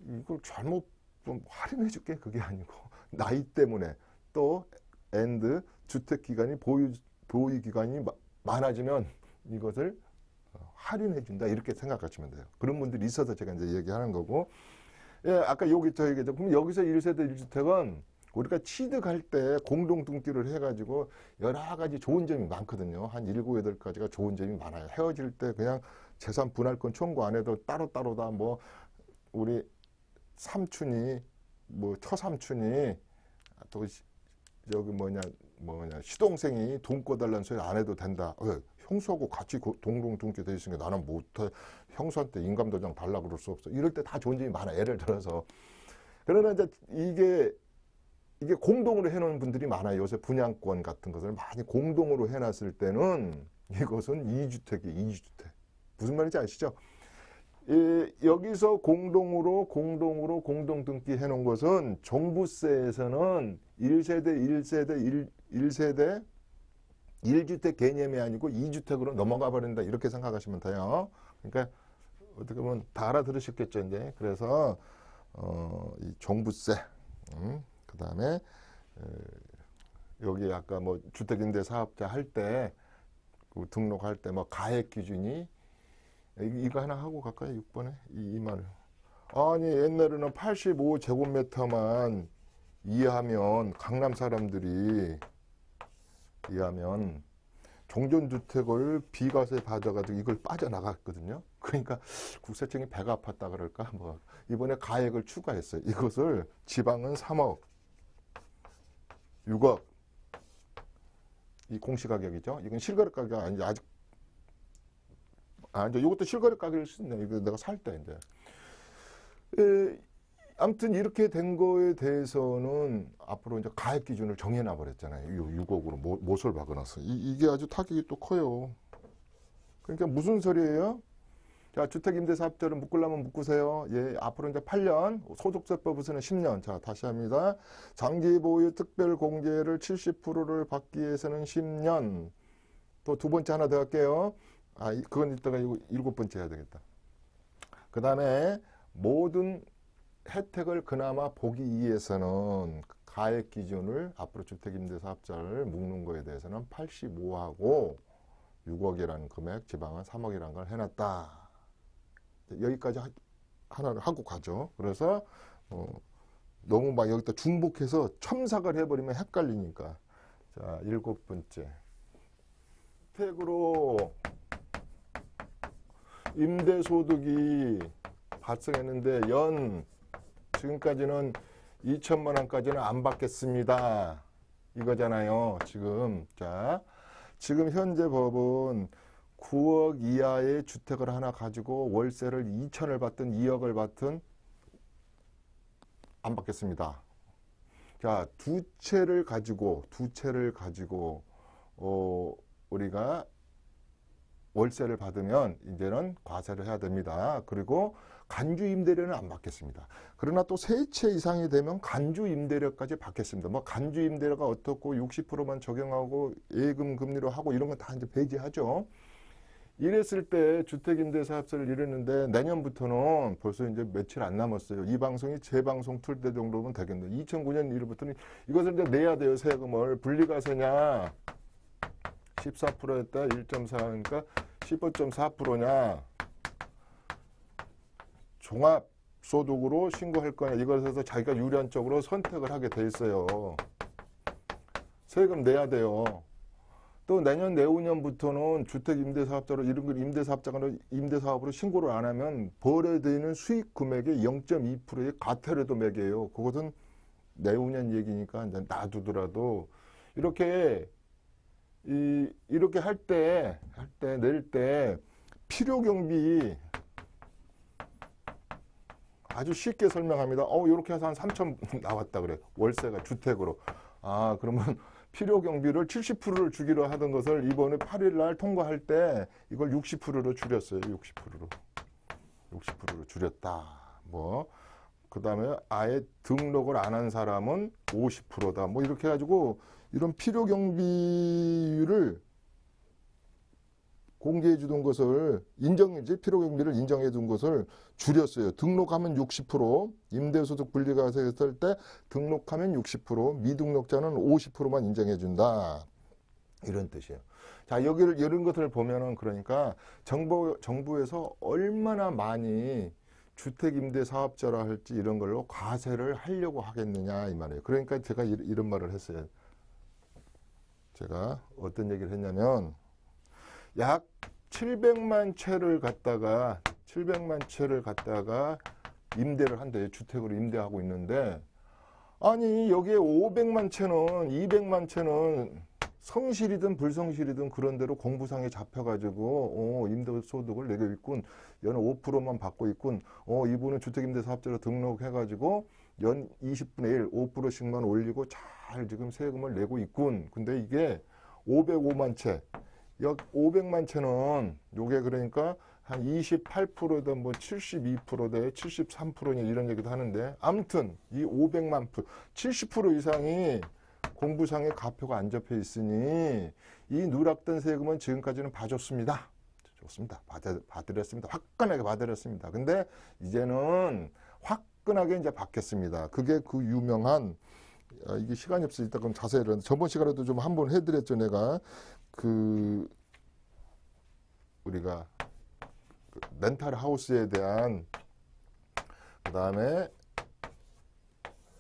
이걸 잘못 좀 할인해 줄게, 그게 아니고 나이 때문에. 또 앤드 주택기간이 보유 기간이 많아지면 이것을 할인해 준다, 이렇게 생각하시면 돼요. 그런 분들이 있어서 제가 이제 얘기하는 거고. 예, 아까 여기 저 얘기죠. 그럼 여기서 1세대 1주택은 우리가 취득할 때 공동 등기를 해가지고 여러 가지 좋은 점이 많거든요. 한 7, 8가지가 좋은 점이 많아요. 헤어질 때 그냥 재산 분할권 청구 안 해도 따로따로 다 우리 삼촌이 처삼촌이 또 시동생이 돈 꿔달라는 소리 안 해도 된다. 왜? 형수하고 같이 동동 등기 돼 있으니까 나는 못해. 형수한테 인감도장 달라 그럴 수 없어. 이럴 때 다 좋은 점이 많아. 예를 들어서. 그러나 이제 이게 공동으로 해놓은 분들이 많아요. 요새 분양권 같은 것을 많이 공동으로 해놨을 때는 이것은 2주택이에요. 2주택. 무슨 말인지 아시죠? 여기서 공동으로 공동 등기 해놓은 것은 종부세에서는 1세대 1주택 개념이 아니고 2주택으로 넘어가 버린다, 이렇게 생각하시면 돼요. 그러니까 어떻게 보면 다 알아들으셨겠죠, 이제. 그래서 이 종부세, 그 다음에 여기 아까 뭐 주택임대 사업자 할 때 그 등록할 때 뭐 가액 기준이 이거 하나 하고 갈까요? 6번에 이 말을. 아니 옛날에는 85제곱미터만 이해하면 강남 사람들이 이해하면 종전주택을 비과세 받아가지고 이걸 빠져나갔거든요. 그러니까 국세청이 배가 아팠다 그럴까? 뭐 이번에 가액을 추가했어요. 이것을 지방은 3억, 6억 이 공시가격이죠. 이건 실거래 가격 아니지 아직. 이제 이것도 실거래 가격일 수 있네. 이거 내가 살 때 이제. 아무튼 이렇게 된 거에 대해서는 앞으로 이제 가액 기준을 정해놔 버렸잖아요. 6억으로 못을 박아놨어. 이게 아주 타격이 또 커요. 그러니까 무슨 소리예요? 자, 주택임대사업자를 묶으려면 묶으세요. 예, 앞으로 이제 8년, 소득세법에서는 10년. 자, 다시 합니다. 장기 보유 특별 공제를 70%를 받기 위해서는 10년. 또 두 번째 하나 더 할게요. 그건 이따가 이거 7번째 해야 되겠다. 그 다음에 모든 혜택을 그나마 보기 위해서는 가액 기준을 앞으로 주택임대사업자를 묶는 거에 대해서는 85하고 6억이라는 금액, 지방은 3억이라는 걸 해놨다. 여기까지 하나를 하고 가죠. 그래서 너무 막 여기다 중복해서 첨삭을 해버리면 헷갈리니까. 자, 7번째. 주택으로 임대소득이 발생했는데 지금까지는 2천만 원까지는 안 받겠습니다. 이거잖아요. 지금. 자, 지금 현재 법은 9억 이하의 주택을 하나 가지고 월세를 2천을 받든 2억을 받든 안 받겠습니다. 자, 두 채를 가지고 우리가 월세를 받으면 이제는 과세를 해야 됩니다. 그리고 간주 임대료는 안 받겠습니다. 그러나 또 세 채 이상이 되면 간주 임대료까지 받겠습니다. 뭐 간주 임대료가 어떻고 60%만 적용하고 예금 금리로 하고 이런 건 다 이제 배제하죠. 이랬을 때 주택임대사업자를 이랬는데 내년부터는 벌써 이제 며칠 안 남았어요. 이 방송이 재방송 틀 때 정도면 되겠네요. 2009년 1일부터는 이것을 이제 내야 돼요. 세금을. 분리과세냐 14%였다 1.4니까 15.4%냐 종합소득으로 신고할 거냐 이것에서 자기가 유리한 쪽으로 선택을 하게 돼 있어요. 세금 내야 돼요. 또 내년 내후년부터는 주택임대사업자로 이런 걸 임대사업으로 신고를 안 하면 벌어야 되는 수익 금액의 0.2%의 과태료도 매겨요. 그것은 내후년 얘기니까 이제 놔두더라도 이렇게 낼 때 필요경비 아주 쉽게 설명합니다. 이렇게 해서 한 3천 나왔다 그래. 월세가 주택으로. 그러면 필요경비를 70%를 주기로 하던 것을 이번에 8일 날 통과할 때 이걸 60%로 줄였어요. 60%로 줄였다. 그 다음에 아예 등록을 안 한 사람은 50%다. 이렇게 해가지고 이런 필요경비를 공개해 주던 것을 필요경비를 인정해 준 것을 줄였어요. 등록하면 60%, 임대소득 분리과세 했을 때 등록하면 60%, 미등록자는 50%만 인정해 준다. 이런 뜻이에요. 자, 이런 것을 보면은 그러니까 정부에서 얼마나 많이 주택임대사업자라 할지 이런 걸로 과세를 하려고 하겠느냐 이 말이에요. 그러니까 제가 이런 말을 했어요. 제가 어떤 얘기를 했냐면 약 700만 채를 갖다가 임대를 한대요. 주택으로 임대하고 있는데 아니 여기에 500만 채는 200만 채는 성실이든 불성실이든 그런 대로 공부상에 잡혀가지고 임대소득을 내고 있군. 연 5%만 받고 있군. 이분은 주택임대사업자로 등록해가지고 연 20분의 1, 5%씩만 올리고 잘 지금 세금을 내고 있군. 근데 이게 505만 채. 약 500만 채는 요게 그러니까 한 28%든 72%대 73%냐 이런 얘기도 하는데 아무튼 이 500만 70% 이상이 공부상에 가표가 안 접혀 있으니 이 누락된 세금은 지금까지는 봐줬습니다. 좋습니다. 봐드렸습니다. 화끈하게 봐드렸습니다. 근데 이제는 화끈하게 이제 바뀌었습니다. 그게 그 유명한 이게 시간이 없으니까 그럼 자세히 저번 시간에도 좀 한번 해드렸죠. 내가 우리가 렌탈 하우스에 대한 그다음에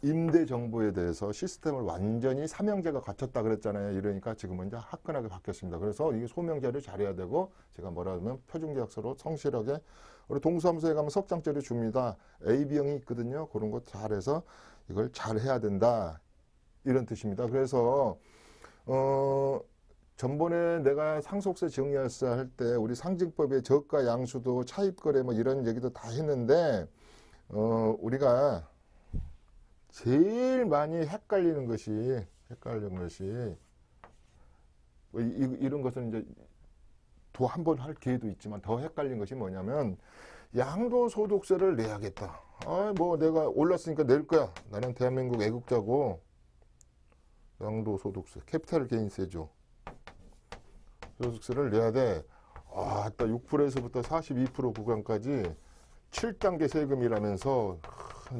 임대 정보에 대해서 시스템을 완전히 삼형제가 갖췄다 그랬잖아요. 이러니까 지금은 이제 화끈하게 바뀌었습니다. 그래서 이게 소명제를 잘해야 되고, 제가 뭐라 하면 표준계약서로 성실하게, 우리 동사무소에 가면 석장짜리 줍니다. AB형이 있거든요. 그런 거 잘해서 이걸 잘해야 된다, 이런 뜻입니다. 그래서 전번에 내가 상속세 정리할세 할 때 우리 상징법의 저가 양수도 차입거래 뭐 이런 얘기도 다 했는데, 우리가 제일 많이 헷갈리는 것이 이런 것은 이제 또 한 번 할 기회도 있지만 더 헷갈린 것이 뭐냐면, 양도소득세를 내야겠다. 뭐 내가 올랐으니까 낼 거야. 나는 대한민국 애국자고. 양도소득세, 캐피탈 게인세죠. 소득세를 내야 돼. 딱 6%에서부터 42% 구간까지 7단계 세금이라면서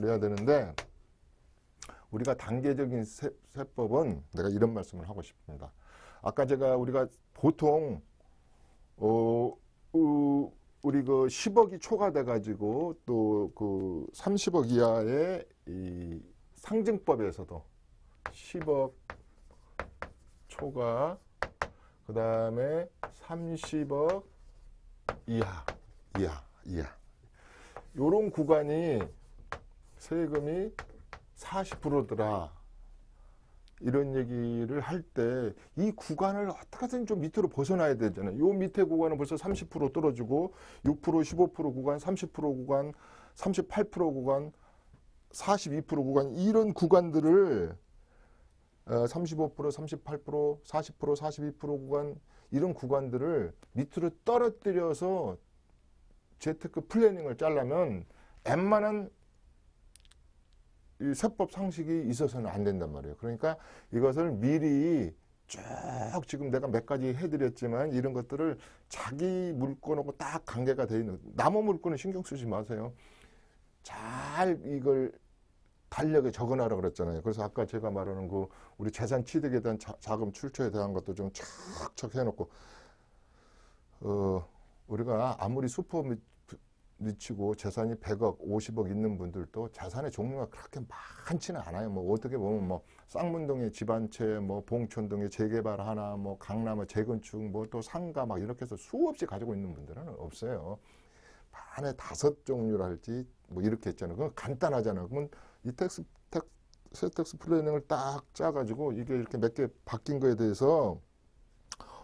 내야 되는데, 우리가 단계적인 세법은 내가 이런 말씀을 하고 싶습니다. 아까 우리가 보통 우리 그 10억이 초과돼 가지고 또 그 30억 이하의 이 상증법에서도 10억 초과, 그 다음에 30억 이하 요런 구간이 세금이 40%더라, 이런 얘기를 할 때 이 구간을 어떻게든 좀 밑으로 벗어나야 되잖아요. 요 밑에 구간은 벌써 30% 떨어지고 6%, 15% 구간, 30% 구간, 38% 구간, 42% 구간, 이런 구간들을 35%, 38%, 40%, 42% 구간, 이런 구간들을 밑으로 떨어뜨려서 재테크 플래닝을 짜려면 웬만한 이 세법 상식이 있어서는 안 된단 말이에요. 그러니까 이것을 미리 쭉 지금 내가 몇 가지 해드렸지만 이런 것들을 자기 물건하고 딱 관계가 돼 있는, 나무 물건은 신경 쓰지 마세요. 잘 이걸 달력에 적어놔라 그랬잖아요. 그래서 아까 제가 말하는 그 우리 재산 취득에 대한 자금 출처에 대한 것도 좀 척척 해놓고, 우리가 아무리 슈퍼 미치고 재산이 100억, 50억 있는 분들도 재산의 종류가 그렇게 많지는 않아요. 뭐 어떻게 보면 뭐 쌍문동의 집 한 채, 뭐 봉천동의 재개발 하나, 뭐 강남의 재건축, 뭐 또 상가 막 이렇게 해서 수없이 가지고 있는 분들은 없어요. 반에 5종류랄지 뭐 이렇게 했잖아요. 그건 간단하잖아요. 그러면 이 세택스 플래닝을 딱 짜가지고 이게 이렇게 몇 개 바뀐 거에 대해서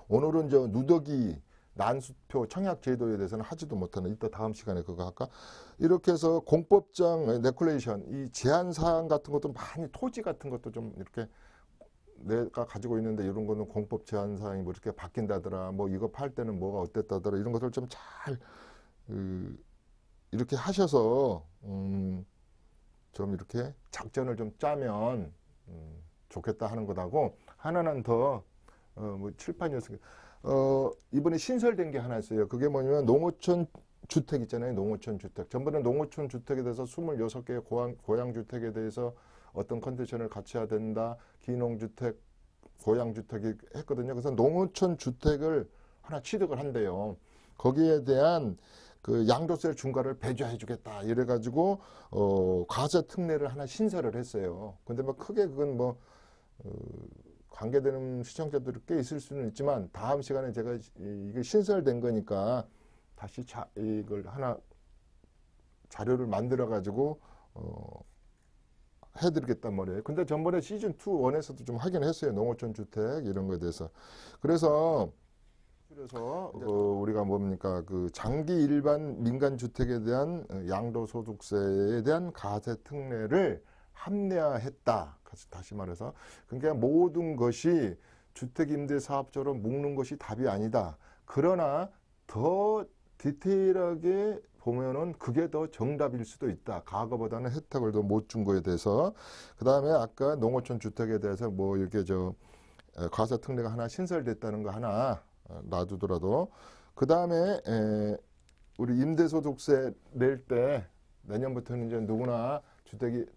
오늘은 저 누더기 난수표 청약 제도에 대해서는 하지도 못하는, 이따 다음 시간에 그거 할까? 이렇게 해서 공법장 레귤레이션, 이 제한 사항 같은 것도 많이, 토지 같은 것도 좀 이렇게 내가 가지고 있는데 이런 거는 공법 제한 사항이 뭐 이렇게 바뀐다더라, 뭐 이거 팔 때는 뭐가 어땠다더라, 이런 것들 좀 잘 이렇게 하셔서 좀 이렇게 작전을 좀 짜면 좋겠다 하는 것하고, 하나는 더 뭐 칠판이었으니까 이번에 신설된 게 하나 있어요. 그게 뭐냐면 농어촌 주택 있잖아요. 농어촌 주택. 전번에 농어촌 주택에 대해서 26개의 고양주택에 대해서 어떤 컨디션을 갖춰야 된다. 기농주택, 고양주택이 했거든요. 그래서 농어촌 주택을 하나 취득을 한대요. 거기에 대한 그 양도세 중과를 배제해 주겠다. 이래가지고 과세 특례를 하나 신설을 했어요. 근데 뭐 크게 그건 뭐 관계되는 시청자들이 꽤 있을 수는 있지만, 다음 시간에 제가 이게 신설된 거니까 다시 이걸 하나 자료를 만들어 가지고 해드리겠단 말이에요. 근데 전번에 시즌 2, 1에서도 좀 하긴 했어요. 농어촌 주택 이런 거에 대해서. 그래서 우리가 뭡니까, 그 장기 일반 민간 주택에 대한 양도소득세에 대한 과세 특례를 합리화했다. 다시 말해서 그러니까 모든 것이 주택임대사업자로 묶는 것이 답이 아니다. 그러나 더 디테일하게 보면은 그게 더 정답일 수도 있다. 과거보다는 혜택을 더 못 준 거에 대해서. 그 다음에 아까 농어촌 주택에 대해서 뭐 이렇게 과세 특례가 하나 신설됐다는 거 하나 놔두더라도, 그 다음에 우리 임대소득세 낼 때 내년부터는 이제 누구나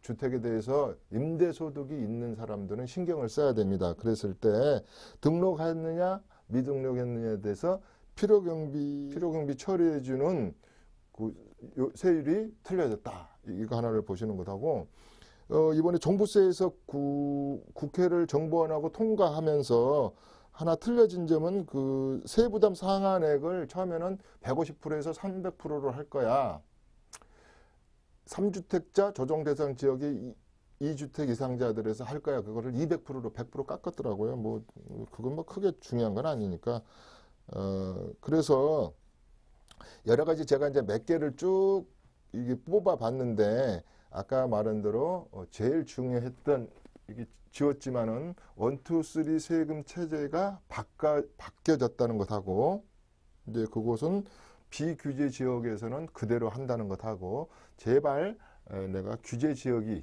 주택에 대해서 임대소득이 있는 사람들은 신경을 써야 됩니다. 그랬을 때 등록했느냐 미등록했느냐에 대해서 필요경비 처리해주는 그 세율이 틀려졌다. 이거 하나를 보시는 것하고 이번에 종부세에서 국회를 정부안하고 통과하면서 하나 틀려진 점은 그 세부담 상한액을 처음에는 150%에서 300%로 할 거야. 3주택자 조정대상 지역이 2주택 이상자들에서 할 거야. 그거를 200%로 100% 깎았더라고요. 뭐 그건 뭐 크게 중요한 건 아니니까. 그래서 여러 가지 제가 이제 몇 개를 쭉 이게 뽑아 봤는데 아까 말한 대로 제일 중요했던 이게 지웠지만은 1, 2, 3 세금 체제가 바뀌어졌다는 것하고 이제 그곳은 비규제 지역에서는 그대로 한다는 것하고 제발 내가 규제 지역이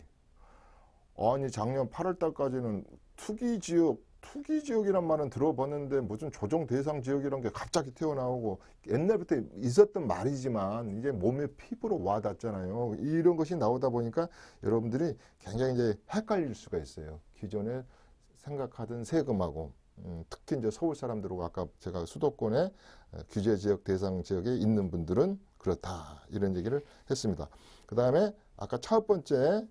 아니 작년 8월 달까지는 투기 지역이란 말은 들어봤는데 무슨 조정 대상 지역이란 게 갑자기 튀어나오고 옛날부터 있었던 말이지만 이제 몸에 피부로 와닿잖아요. 이런 것이 나오다 보니까 여러분들이 굉장히 이제 헷갈릴 수가 있어요. 기존에 생각하던 세금하고 특히 이제 서울 사람들하고 아까 제가 수도권에 규제 지역 대상 지역에 있는 분들은 그렇다 이런 얘기를 했습니다. 그 다음에 아까 첫 번째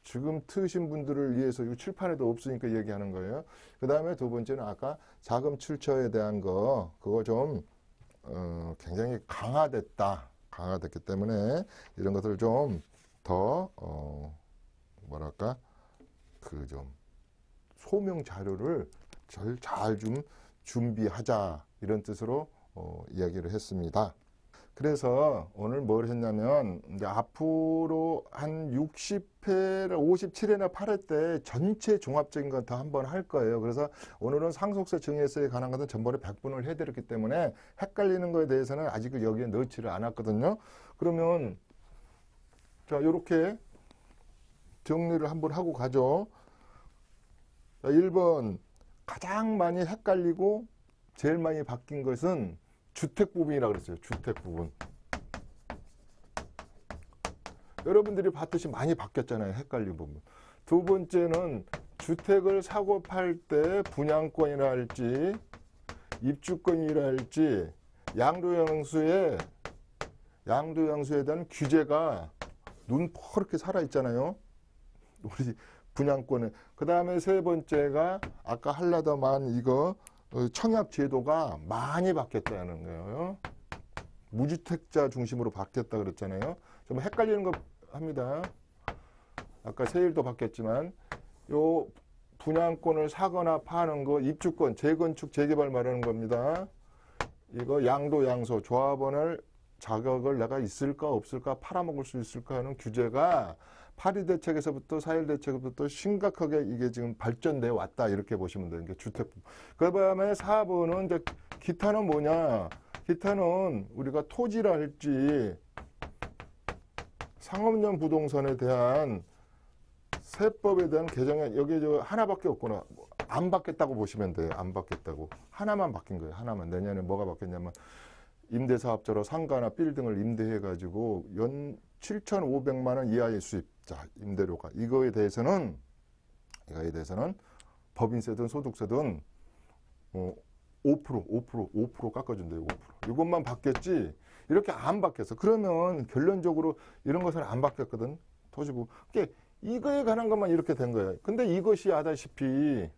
지금 트신 분들을 위해서 이 칠판에도 없으니까 얘기하는 거예요. 그 다음에 두 번째는 아까 자금 출처에 대한 그거 좀 굉장히 강화됐기 때문에 이런 것들을 좀 더 뭐랄까 그 좀 소명 자료를 잘 좀 준비하자 이런 뜻으로 이야기를 했습니다. 그래서 오늘 뭘 했냐면 이제 앞으로 한 60회, 57회나 8회 때 전체 종합적인 건 다 한번 할 거예요. 그래서 오늘은 상속세 증여세에 관한 것은 전번에 100분을 해드렸기 때문에 헷갈리는 거에 대해서는 아직 여기에 넣지를 않았거든요. 그러면 자 이렇게 정리를 한번 하고 가죠. 자, 1번 가장 많이 헷갈리고 제일 많이 바뀐 것은 주택 부분이라고 그랬어요. 주택 부분. 여러분들이 봤듯이 많이 바뀌었잖아요. 헷갈린 부분. 두 번째는 주택을 사고 팔 때 분양권이라 할지 입주권이라 할지 양도양수에 대한 규제가 눈퍼렇게 살아있잖아요. 우리 분양권에. 그 다음에 세 번째가 아까 한라더만 이거 청약 제도가 많이 바뀌었다는 거예요. 무주택자 중심으로 바뀌었다 그랬잖아요. 좀 헷갈리는 거 합니다. 아까 세율도 바뀌었지만 요 분양권을 사거나 파는 거 입주권, 재건축, 재개발 말하는 겁니다. 이거 양도, 양소, 조합원을 자격을 내가 있을까 없을까 팔아먹을 수 있을까 하는 규제가 파리 대책에서부터 4.1 대책에서부터 심각하게 이게 지금 발전돼 왔다 이렇게 보시면 돼요. 주택. 그 다음에 4번은 이제 기타는 뭐냐? 기타는 우리가 토지라 할지 상업용 부동산에 대한 세법에 대한 개정에 여기 저 하나밖에 없구나. 안 바뀌었다고 보시면 돼요. 안 바뀌었다고. 하나만 바뀐 거예요. 하나만. 내년에 뭐가 바뀌었냐면 임대사업자로 상가나 빌딩을 임대해가지고 연 7,500만 원 이하의 수입자 임대료가 이거에 대해서는 법인세든 소득세든 5% 깎아준대요. 5%. 이것만 바뀌었지 이렇게 안 바뀌었어. 그러면 결론적으로 이런 것은 안 바뀌었거든. 토지부. 그러니까 이거에 관한 것만 이렇게 된 거예요. 근데 이것이 아다시피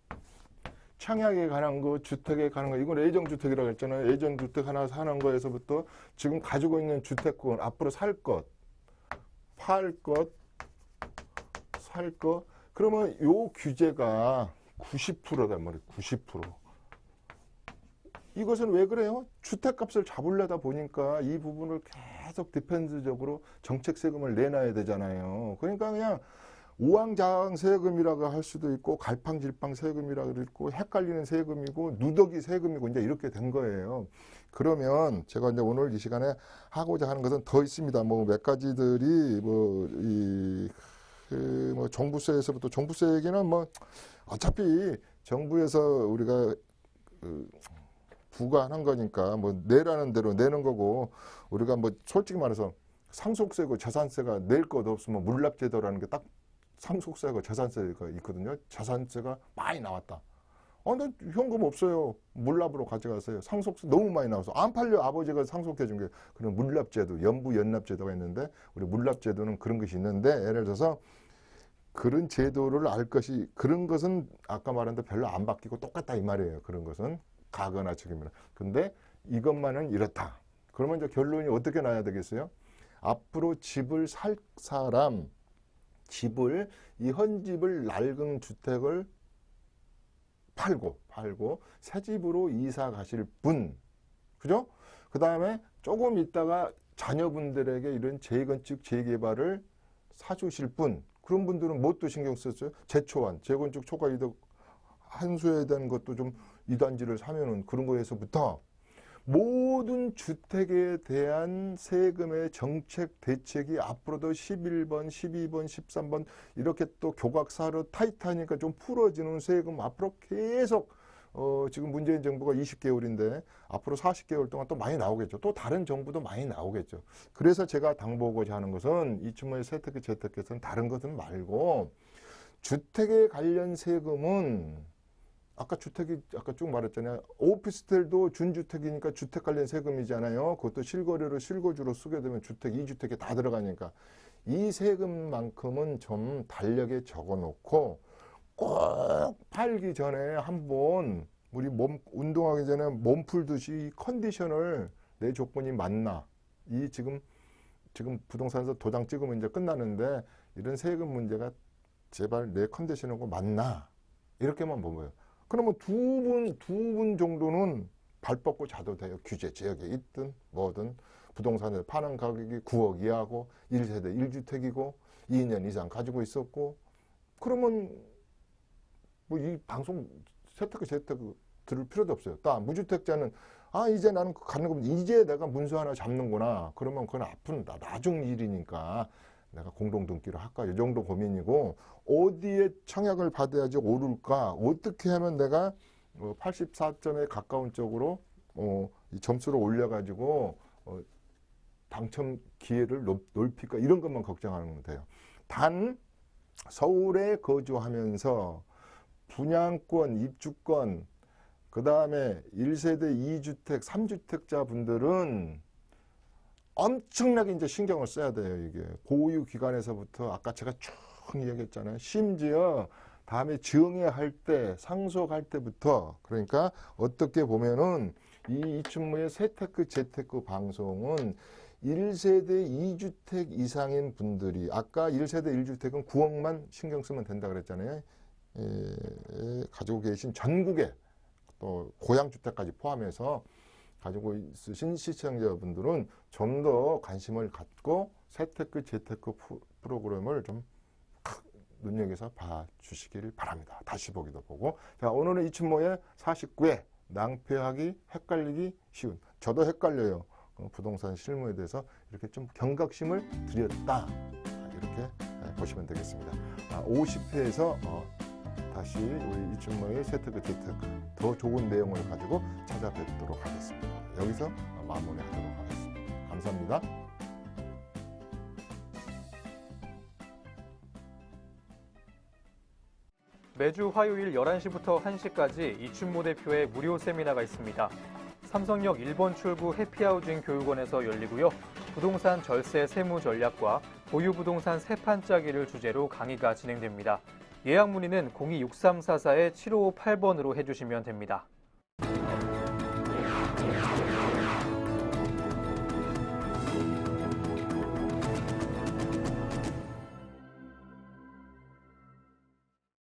청약에 관한 거, 주택에 관한 거, 이건 애정주택이라고 했잖아요. 애정주택 하나 사는 거에서부터 지금 가지고 있는 주택권, 앞으로 살 것, 팔 것, 살 것. 그러면 요 규제가 90%단 말이에요. 90%. 이것은 왜 그래요? 주택값을 잡으려다 보니까 이 부분을 계속 디펜스적으로 정책 세금을 내놔야 되잖아요. 그러니까 그냥 우왕좌왕 세금이라고 할 수도 있고 갈팡질팡 세금이라고 있고 헷갈리는 세금이고 누더기 세금이고 이제 이렇게 된 거예요. 그러면 제가 이제 오늘 이 시간에 하고자 하는 것은 더 있습니다. 뭐 몇 가지들이 뭐 종부세에서부터 종부세 얘기는 뭐 어차피 정부에서 우리가 부과하는 거니까 뭐 내라는 대로 내는 거고 우리가 뭐 솔직히 말해서 상속세고 재산세가 낼 것 없으면 물납제도라는 게 딱 상속세하고 재산세가 있거든요. 재산세가 많이 나왔다. 나 현금 없어요. 물납으로 가져가세요. 상속세 너무 많이 나와서 안 팔려. 아버지가 상속해 준 게. 그런 물납제도, 연부 연납제도가 있는데 우리 물납제도는 그런 것이 있는데 예를 들어서 그런 제도를 알 것이 그런 것은 아까 말한 대로 별로 안 바뀌고 똑같다 이 말이에요. 그런 것은 가거나 책임이나. 근데 이것만은 이렇다. 그러면 이제 결론이 어떻게 나야 되겠어요? 앞으로 집을 살 사람, 집을 이 헌집을 낡은 주택을 팔고 새 집으로 이사 가실 분, 그죠? 그 다음에 조금 있다가 자녀분들에게 이런 재건축 재개발을 사주실 분, 그런 분들은 뭣도 신경 썼어요? 재초안, 재건축 초과 이득 한수에 대한 것도 좀 이단지를 사면은 그런 거에서부터 모든 주택에 대한 세금의 정책 대책이 앞으로도 11번, 12번, 13번 이렇게 또 교각사로 타이트하니까 좀 풀어지는 세금 앞으로 계속 지금 문재인 정부가 20개월인데 앞으로 40개월 동안 또 많이 나오겠죠. 또 다른 정부도 많이 나오겠죠. 그래서 제가 당부하고자 하는 것은 이춘모의 세테크 재테크에서는 다른 것은 말고 주택에 관련 세금은 아까 쭉 말했잖아요. 오피스텔도 준주택이니까 주택 관련 세금이잖아요. 그것도 실거래로 실거주로 쓰게 되면 주택, 2주택에 다 들어가니까 이 세금만큼은 좀 달력에 적어놓고 꼭 팔기 전에 한번 우리 운동하기 전에 몸 풀듯이 컨디션을 내 조건이 맞나. 이 지금 부동산에서 도장 찍으면 이제 끝나는데 이런 세금 문제가 제발 내 컨디션하고 맞나. 이렇게만 보면 그러면 두 분 정도는 발 뻗고 자도 돼요. 규제 지역에 있든 뭐든 부동산에서 파는 가격이 9억 이하고 1세대 1주택이고 2년 이상 가지고 있었고 그러면 뭐 이 방송 세테크 들을 필요도 없어요. 또 무주택자는 이제 나는 가는 거 이제 내가 문서 하나 잡는구나. 그러면 그건 아픈 나중 일이니까 내가 공동등기를 할까 이 정도 고민이고 어디에 청약을 받아야지 오를까 어떻게 하면 내가 84점에 가까운 쪽으로 이 점수를 올려가지고 당첨 기회를 높일까 이런 것만 걱정하는 돼요. 단 서울에 거주하면서 분양권, 입주권 그 다음에 1세대 2주택, 3주택자 분들은 엄청나게 이제 신경을 써야 돼요. 이게 보유기관에서부터 아까 제가 쭉 얘기했잖아요. 심지어 다음에 증여할 때, 상속할 때부터 그러니까 어떻게 보면은 이 이춘모의 세테크 재테크 방송은 1세대 2주택 이상인 분들이 아까 1세대 1주택은 9억만 신경 쓰면 된다 그랬잖아요. 가지고 계신 전국에 또 고양주택까지 포함해서 가지고 있으신 시청자분들은 좀 더 관심을 갖고 세테크 재테크 프로그램을 좀 눈여겨서 봐주시길 바랍니다. 다시 보기도 보고. 자, 오늘은 이춘모의 49회 낭패하기 헷갈리기 쉬운 저도 헷갈려요. 부동산 실무에 대해서 이렇게 좀 경각심을 드렸다. 이렇게 보시면 되겠습니다. 50회에서 다시 우리 이춘모의 세테크 재테크 더 좋은 내용을 가지고 찾아뵙도록 하겠습니다. 여기서 마무리하도록 하겠습니다. 감사합니다. 매주 화요일 11시부터 1시까지 이춘모 대표의 무료 세미나가 있습니다. 삼성역 1번 출구 해피하우징 교육원에서 열리고요. 부동산 절세 세무 전략과 보유부동산 세판 짜기를 주제로 강의가 진행됩니다. 예약 문의는 026344-7558번으로 해주시면 됩니다.